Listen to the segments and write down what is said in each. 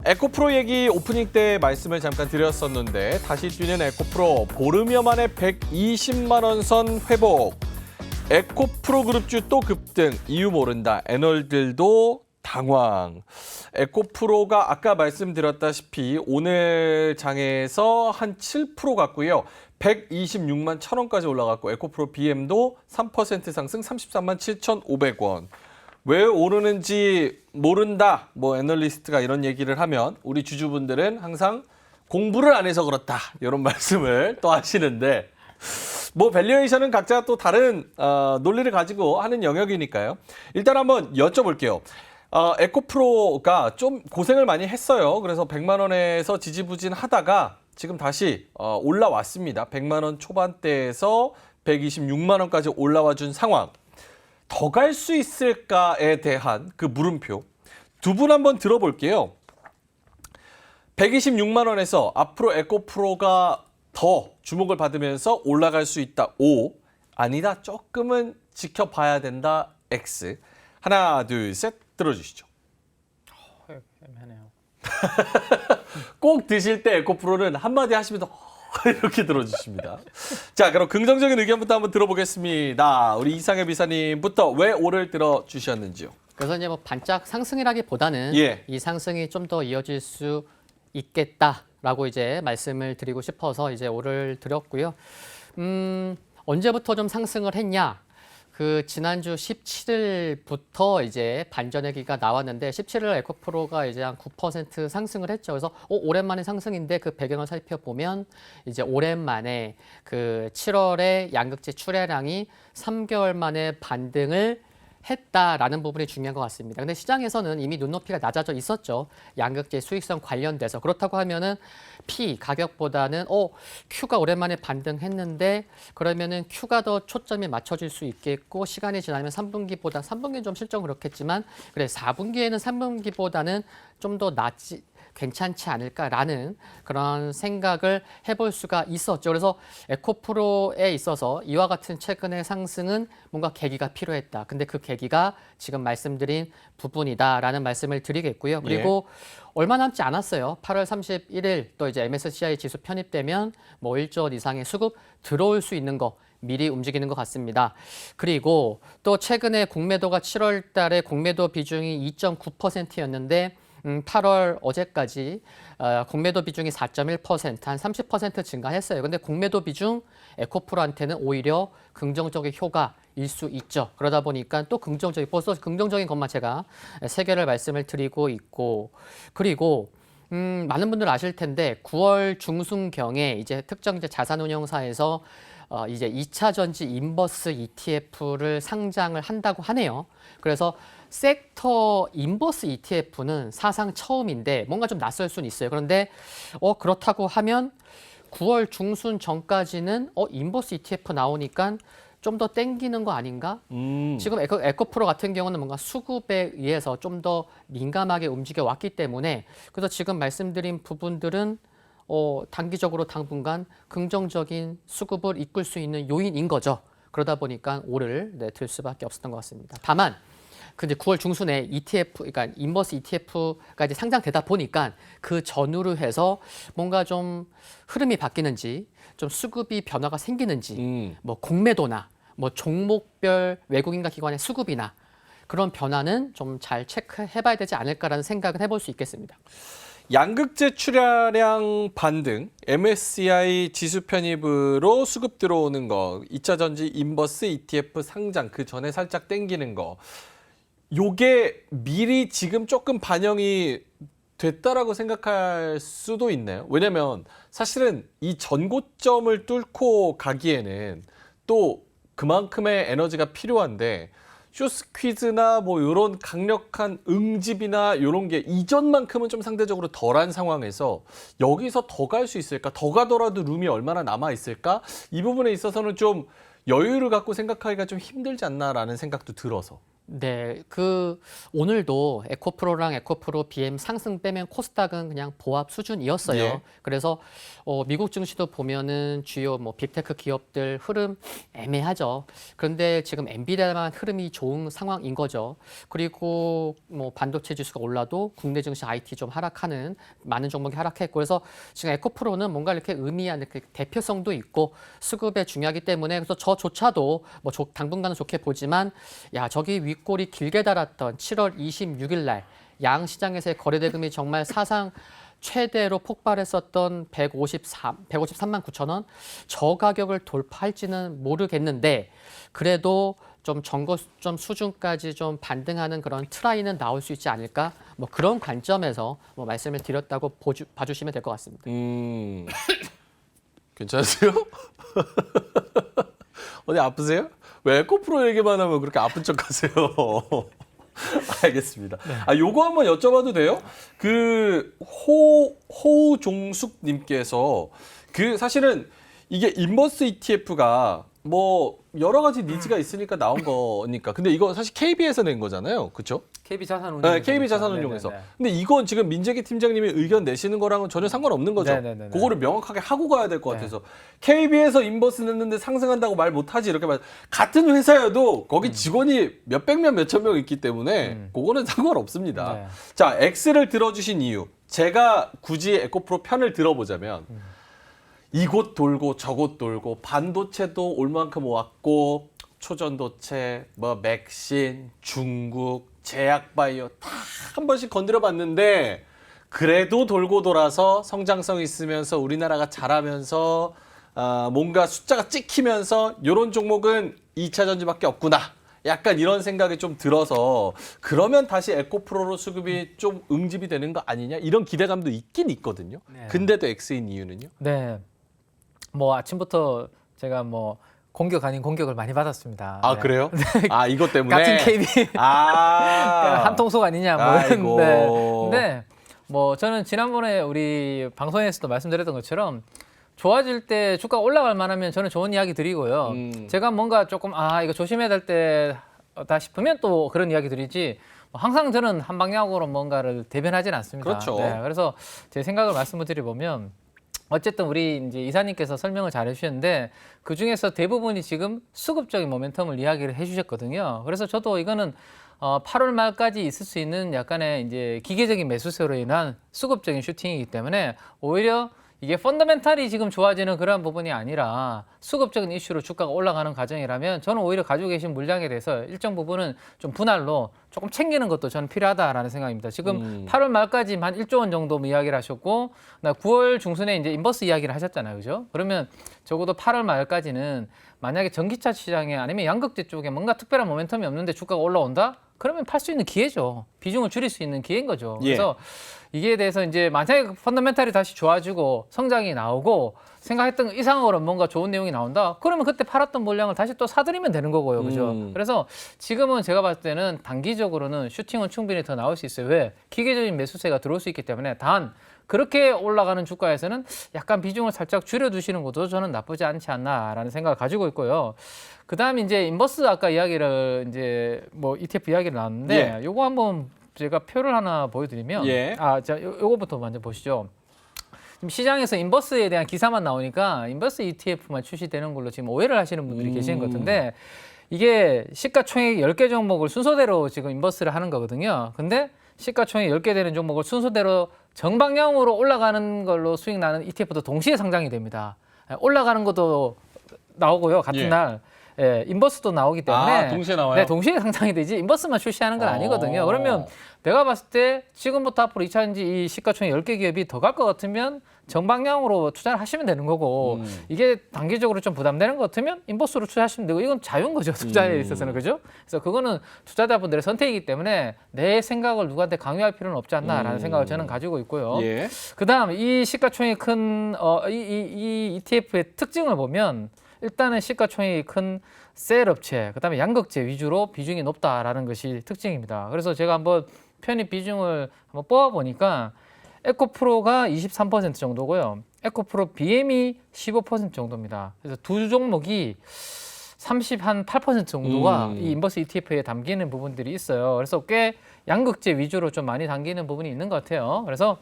에코프로 얘기 오프닝 때 말씀을 잠깐 드렸었는데 다시 뛰는 에코프로 보름여 만에 120만 원 선 회복. 에코프로 그룹주 또 급등. 이유 모른다. 애널들도 당황. 에코프로가 아까 말씀드렸다시피 오늘 장에서 한 7% 갔고요. 126만 1,000원까지 올라갔고 에코프로 BM도 3% 상승 33만 7,500원. 왜 오르는지 모른다. 뭐 애널리스트가 이런 얘기를 하면 우리 주주분들은 항상 공부를 안 해서 그렇다. 이런 말씀을 또 하시는데 뭐 밸류에이션은 각자 또 다른 논리를 가지고 하는 영역이니까요. 일단 한번 여쭤볼게요. 에코프로가 좀 고생을 많이 했어요. 그래서 100만 원에서 지지부진하다가 지금 다시 올라왔습니다. 100만 원 초반대에서 126만 원까지 올라와 준 상황. 더 갈 수 있을까에 대한 그 물음표. 두 분 한번 들어볼게요. 126만 원에서 앞으로 에코프로가 더 주목을 받으면서 올라갈 수 있다. O. 아니다. 조금은 지켜봐야 된다. X. 하나, 둘, 셋 들어주시죠. 애매하네요. 꼭 드실 때 에코프로는 한마디 하시면 이렇게 들어주십니다. 자, 그럼 긍정적인 의견부터 한번 들어보겠습니다. 우리 이상엽 이사님부터 왜 오를 들어주셨는지요? 그래서 이제 뭐 반짝 상승이라기보다는 예. 이 상승이 좀 더 이어질 수 있겠다라고 이제 말씀을 드리고 싶어서 이제 오를 드렸고요. 언제부터 좀 상승을 했냐? 그 지난주 17일부터 이제 반전의 기가 나왔는데 17일 에코프로가 이제 한 9% 상승을 했죠. 그래서 오랜만에 상승인데 그 배경을 살펴보면 이제 오랜만에 그 7월에 양극재 출하량이 3개월 만에 반등을 했다라는 부분이 중요한 것 같습니다. 근데 시장에서는 이미 눈높이가 낮아져 있었죠. 양극재 수익성 관련돼서. 그렇다고 하면은 P 가격보다는 Q가 오랜만에 반등했는데 그러면은 Q가 더 초점이 맞춰질 수 있겠고 시간이 지나면 3분기는 좀 실적 그렇겠지만 그래 4분기에는 3분기보다는 좀 더 괜찮지 않을까라는 그런 생각을 해볼 수가 있었죠. 그래서 에코프로에 있어서 이와 같은 최근의 상승은 뭔가 계기가 필요했다. 근데 그 계기가 지금 말씀드린 부분이다라는 말씀을 드리겠고요. 그리고 얼마 남지 않았어요. 8월 31일 또 이제 MSCI 지수 편입되면 뭐 1조 원 이상의 수급 들어올 수 있는 거 미리 움직이는 것 같습니다. 그리고 또 최근에 공매도가 7월 달에 공매도 비중이 2.9%였는데 8월 어제까지 공매도 비중이 4.1%, 한 30% 증가했어요. 근데 공매도 비중 에코프로한테는 오히려 긍정적인 효과일 수 있죠. 그러다 보니까 또 벌써 긍정적인 것만 제가 3개를 말씀을 드리고 있고, 그리고 많은 분들 아실 텐데 9월 중순경에 이제 특정 이제 자산운용사에서 이제 2차 전지 인버스 ETF를 상장을 한다고 하네요. 그래서 섹터 인버스 ETF는 사상 처음인데 뭔가 좀 낯설 수는 있어요. 그런데 그렇다고 하면 9월 중순 전까지는 인버스 ETF 나오니까 좀 더 땡기는 거 아닌가? 지금 에코프로 같은 경우는 뭔가 수급에 의해서 좀 더 민감하게 움직여 왔기 때문에 그래서 지금 말씀드린 부분들은 단기적으로 당분간 긍정적인 수급을 이끌 수 있는 요인인 거죠. 그러다 보니까 오를 들 수밖에 없었던 것 같습니다. 다만 근데 9월 중순에 ETF, 그러니까 인버스 ETF가 이제 상장되다 보니까 그 전후로 해서 뭔가 좀 흐름이 바뀌는지, 좀 수급이 변화가 생기는지, 뭐 공매도나, 뭐 종목별 외국인과 기관의 수급이나 그런 변화는 좀 잘 체크해봐야 되지 않을까라는 생각을 해볼 수 있겠습니다. 양극재 출하량 반등, MSCI 지수 편입으로 수급 들어오는 거, 2차 전지 인버스 ETF 상장 그 전에 살짝 땡기는 거. 요게 미리 지금 조금 반영이 됐다라고 생각할 수도 있나요? 왜냐면 사실은 이 전고점을 뚫고 가기에는 또 그만큼의 에너지가 필요한데 쇼스퀴즈나 뭐 이런 강력한 응집이나 이런 게 이전만큼은 좀 상대적으로 덜한 상황에서 여기서 더 갈 수 있을까? 더 가더라도 룸이 얼마나 남아 있을까? 이 부분에 있어서는 좀 여유를 갖고 생각하기가 좀 힘들지 않나라는 생각도 들어서. 네, 오늘도 에코프로랑 에코프로 BM 상승 빼면 코스닥은 그냥 보합 수준이었어요. 예. 그래서 미국 증시도 보면은 주요 뭐 빅테크 기업들 흐름 애매하죠. 그런데 지금 엔비디아만 흐름이 좋은 상황인 거죠. 그리고 뭐 반도체 지수가 올라도 국내 증시 IT 좀 하락하는 많은 종목이 하락했고 그래서 지금 에코프로는 뭔가 이렇게 의미한 이렇게 대표성도 있고 수급에 중요하기 때문에 그래서 저조차도 뭐 당분간은 좋게 보지만 야 저기 윗골이 길게 달았던 7월 26일 날 양 시장에서의 거래 대금이 정말 사상 최대로 폭발했었던 153만 9천 원 저 가격을 돌파할지는 모르겠는데 그래도 좀 정거점 수준까지 좀 반등하는 그런 트라이는 나올 수 있지 않을까 뭐 그런 관점에서 뭐 말씀을 드렸다고 봐주시면 될 것 같습니다. 괜찮으세요? 어디 아프세요? 왜 에코프로 얘기만 하면 그렇게 아픈 척하세요? 알겠습니다. 요거 한번 여쭤봐도 돼요? 호우종숙님께서 사실은 이게 인버스 ETF가 뭐 여러 가지 니즈가 있으니까 나온 거니까. 근데 이거 사실 KB에서 낸 거잖아요. 그렇죠? KB자산운용. 네, KB자산운용에서. 근데 이건 지금 민재기 팀장님이 의견 내시는 거랑은 전혀 상관없는 거죠. 네네네네. 그거를 명확하게 하고 가야 될 것 같아서. KB에서 인버스 냈는데 상승한다고 말 못하지 이렇게 말. 같은 회사여도 거기 직원이 몇백 명, 몇천 명 있기 때문에 그거는 상관없습니다. 네. 자, X를 들어주신 이유. 제가 굳이 에코프로 편을 들어보자면 이곳 돌고 저곳 돌고 반도체도 올 만큼 왔고 초전도체, 뭐 맥신, 중국, 제약바이오 다 한 번씩 건드려 봤는데 그래도 돌고 돌아서 성장성 있으면서 우리나라가 잘하면서 뭔가 숫자가 찍히면서 이런 종목은 2차 전지밖에 없구나. 약간 이런 생각이 좀 들어서 그러면 다시 에코프로로 수급이 좀 응집이 되는 거 아니냐 이런 기대감도 있긴 있거든요. 네. 근데도 X인 이유는요? 네. 뭐 아침부터 제가 뭐 공격 아닌 공격을 많이 받았습니다. 아 네. 그래요? 아 이것 때문에 같은 KB 아 한통속 아니냐 뭐 아이고. 이런데 근데 뭐 저는 지난번에 우리 방송에서도 말씀드렸던 것처럼 좋아질 때 주가 올라갈 만하면 저는 좋은 이야기 드리고요. 제가 뭔가 조금 이거 조심해야 될 때다 싶으면 또 그런 이야기 드리지. 항상 저는 한 방향으로 뭔가를 대변하진 않습니다. 그렇죠. 네, 그래서 제 생각을 말씀을 드려보면 어쨌든 우리 이제 이사님께서 설명을 잘 해주셨는데 그 중에서 대부분이 지금 수급적인 모멘텀을 이야기를 해주셨거든요. 그래서 저도 이거는 8월 말까지 있을 수 있는 약간의 이제 기계적인 매수세로 인한 수급적인 슈팅이기 때문에 오히려 이게 펀더멘탈이 지금 좋아지는 그런 부분이 아니라 수급적인 이슈로 주가가 올라가는 과정이라면 저는 오히려 가지고 계신 물량에 대해서 일정 부분은 좀 분할로 조금 챙기는 것도 저는 필요하다라는 생각입니다. 지금 8월 말까지 한 1조 원 정도 이야기를 하셨고 9월 중순에 이제 인버스 이야기를 하셨잖아요. 그죠? 그러면 적어도 8월 말까지는 만약에 전기차 시장에 아니면 양극재 쪽에 뭔가 특별한 모멘텀이 없는데 주가가 올라온다? 그러면 팔 수 있는 기회죠. 비중을 줄일 수 있는 기회인 거죠. 예. 그래서 이게 대해서 이제 만약에 펀더멘탈이 다시 좋아지고 성장이 나오고 생각했던 것 이상으로 뭔가 좋은 내용이 나온다. 그러면 그때 팔았던 물량을 다시 또 사들이면 되는 거고요. 그죠? 그래서 지금은 제가 봤을 때는 단기적으로는 슈팅은 충분히 더 나올 수 있어요. 왜? 기계적인 매수세가 들어올 수 있기 때문에 단 그렇게 올라가는 주가에서는 약간 비중을 살짝 줄여두시는 것도 저는 나쁘지 않지 않나라는 생각을 가지고 있고요. 그다음에 이제 인버스 아까 이야기를 이제 뭐 ETF 이야기를 나왔는데 요거 한번 제가 표를 하나 보여드리면 자 요거부터 먼저 보시죠. 지금 시장에서 인버스에 대한 기사만 나오니까 인버스 ETF만 출시되는 걸로 지금 오해를 하시는 분들이 계시는 것 같은데 이게 시가총액 10개 종목을 순서대로 지금 인버스를 하는 거거든요. 근데 시가총액 10개 되는 종목을 순서대로 정방향으로 올라가는 걸로 수익 나는 ETF도 동시에 상장이 됩니다. 올라가는 것도 나오고요. 같은 날. 인버스도 나오기 때문에 동시에 나와요? 네, 동시에 상장이 되지 인버스만 출시하는 건 아니거든요. 그러면 내가 봤을 때 지금부터 앞으로 2차전지 이 시가총액 10개 기업이 더 갈 것 같으면 정방향으로 투자를 하시면 되는 거고 이게 단기적으로 좀 부담되는 것 같으면 인버스로 투자하시면 되고 이건 자유인 거죠. 투자에 있어서는. 그죠? 그래서 그거는 투자자분들의 선택이기 때문에 내 생각을 누구한테 강요할 필요는 없지 않나라는 생각을 저는 가지고 있고요. 그다음 이 시가총액 큰 이 ETF의 특징을 보면 일단은 시가총액이 큰 셀 업체, 그다음에 양극재 위주로 비중이 높다라는 것이 특징입니다. 그래서 제가 한번 편입 비중을 한번 뽑아보니까 에코프로가 23% 정도고요. 에코프로 BM이 15% 정도입니다. 그래서 두 종목이 30한8% 정도가 이 인버스 ETF에 담기는 부분들이 있어요. 그래서 꽤 양극재 위주로 좀 많이 담기는 부분이 있는 것 같아요. 그래서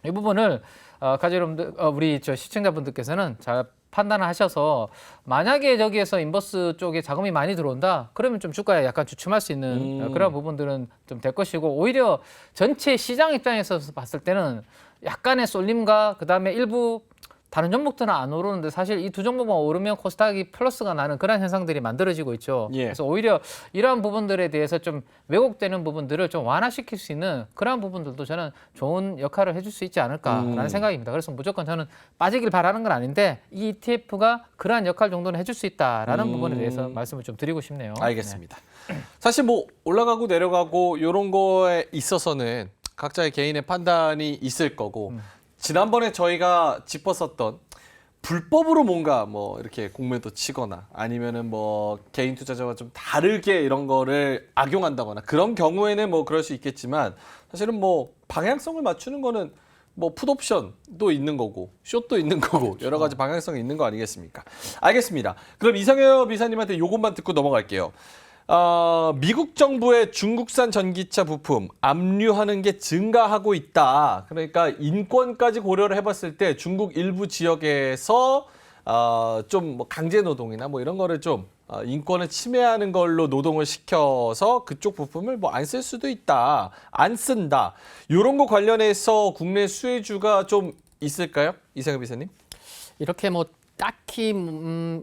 이 부분을 가족 여러분들, 우리 저 시청자분들께서는 잘 판단을 하셔서 만약에 저기에서 인버스 쪽에 자금이 많이 들어온다, 그러면 좀 주가에 약간 주춤할 수 있는 그런 부분들은 좀 될 것이고, 오히려 전체 시장 입장에서 봤을 때는 약간의 쏠림과 그다음에 일부 다른 종목들은 안 오르는데 사실 이 두 종목만 오르면 코스닥이 플러스가 나는 그런 현상들이 만들어지고 있죠. 예. 그래서 오히려 이러한 부분들에 대해서 좀 왜곡되는 부분들을 좀 완화시킬 수 있는 그러한 부분들도 저는 좋은 역할을 해줄 수 있지 않을까라는 생각입니다. 그래서 무조건 저는 빠지길 바라는 건 아닌데 이 ETF가 그러한 역할 정도는 해줄 수 있다라는 부분에 대해서 말씀을 좀 드리고 싶네요. 알겠습니다. 사실 뭐 올라가고 내려가고 이런 거에 있어서는 각자의 개인의 판단이 있을 거고 지난번에 저희가 짚었었던 불법으로 뭔가 뭐 이렇게 공매도 치거나 아니면은 뭐 개인 투자자와 좀 다르게 이런 거를 악용한다거나 그런 경우에는 뭐 그럴 수 있겠지만 사실은 뭐 방향성을 맞추는 거는 뭐 풋옵션도 있는 거고 숏도 있는 거고 여러 가지 방향성이 있는 거 아니겠습니까? 알겠습니다. 그럼 이상엽 이사님한테 요것만 듣고 넘어갈게요. 미국 정부의 중국산 전기차 부품 압류하는 게 증가하고 있다. 그러니까 인권까지 고려를 해봤을 때 중국 일부 지역에서 좀 뭐 강제 노동이나 뭐 이런 거를 좀 인권을 침해하는 걸로 노동을 시켜서 그쪽 부품을 뭐 안 쓸 수도 있다. 안 쓴다. 이런 거 관련해서 국내 수혜주가 좀 있을까요? 이상엽 이사님? 이렇게 뭐 딱히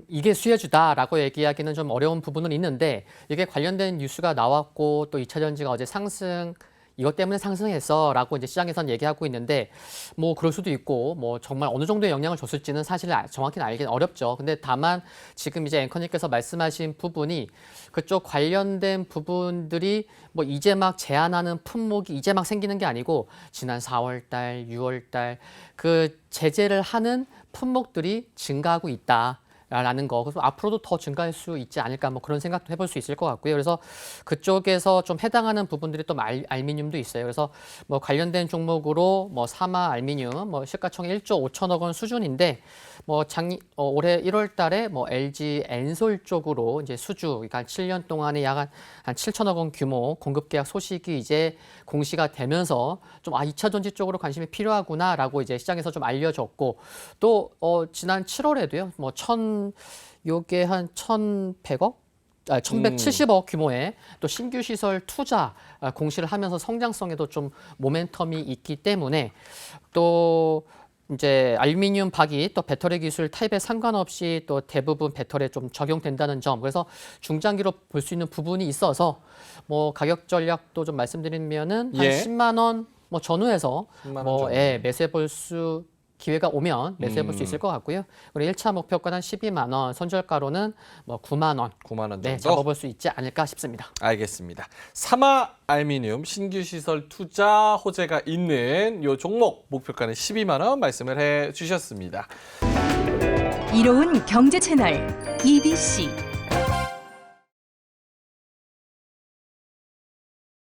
이게 수혜주다라고 얘기하기는 좀 어려운 부분은 있는데 이게 관련된 뉴스가 나왔고 또 2차 전지가 어제 상승 이것 때문에 상승했어라고 이제 시장에서는 얘기하고 있는데 뭐 그럴 수도 있고 뭐 정말 어느 정도의 영향을 줬을지는 사실 정확히는 알기는 어렵죠. 근데 다만 지금 이제 앵커님께서 말씀하신 부분이 그쪽 관련된 부분들이 뭐 이제 막 제한하는 품목이 이제 막 생기는 게 아니고 지난 4월 달, 6월 달 그 제재를 하는 품목들이 증가하고 있다. 라는 거. 그래서 앞으로도 더 증가할 수 있지 않을까 뭐 그런 생각도 해볼 수 있을 것 같고요. 그래서 그쪽에서 좀 해당하는 부분들이 또 알미늄도 있어요. 그래서 뭐 관련된 종목으로 뭐 사마 알미늄 뭐 시가총액 1조 5천억 원 수준인데 뭐 올해 1월 달에 뭐 LG 엔솔 쪽으로 이제 수주 그러니까 한 7년 동안에 약 한 7천억 원 규모 공급 계약 소식이 이제 공시가 되면서 좀 2차 전지 쪽으로 관심이 필요하구나라고 이제 시장에서 좀 알려졌고 또 지난 7월에도요. 뭐 요게 한 1,100억? 1,170억 규모의 또 신규 시설 투자 공시를 하면서 성장성에도 좀 모멘텀이 있기 때문에 또 이제 알루미늄 박이 또 배터리 기술 타입에 상관없이 또 대부분 배터리에 좀 적용된다는 점. 그래서 중장기로 볼 수 있는 부분이 있어서 뭐 가격 전략도 좀 말씀드리면은 한 예. 10만 원 뭐 전후에서 10만 원 뭐 정도. 매수해 볼 수 기회가 오면 매수해 볼 수 있을 것 같고요. 그리고 1차 목표가는 12만 원, 선절가로는 뭐 9만 원. 9만 원 정도. 네, 잡아볼 수 있지 않을까 싶습니다. 알겠습니다. 사마 알미늄 신규 시설 투자 호재가 있는 요 종목 목표가는 12만 원 말씀을 해 주셨습니다. 이로운 경제 채널 EBC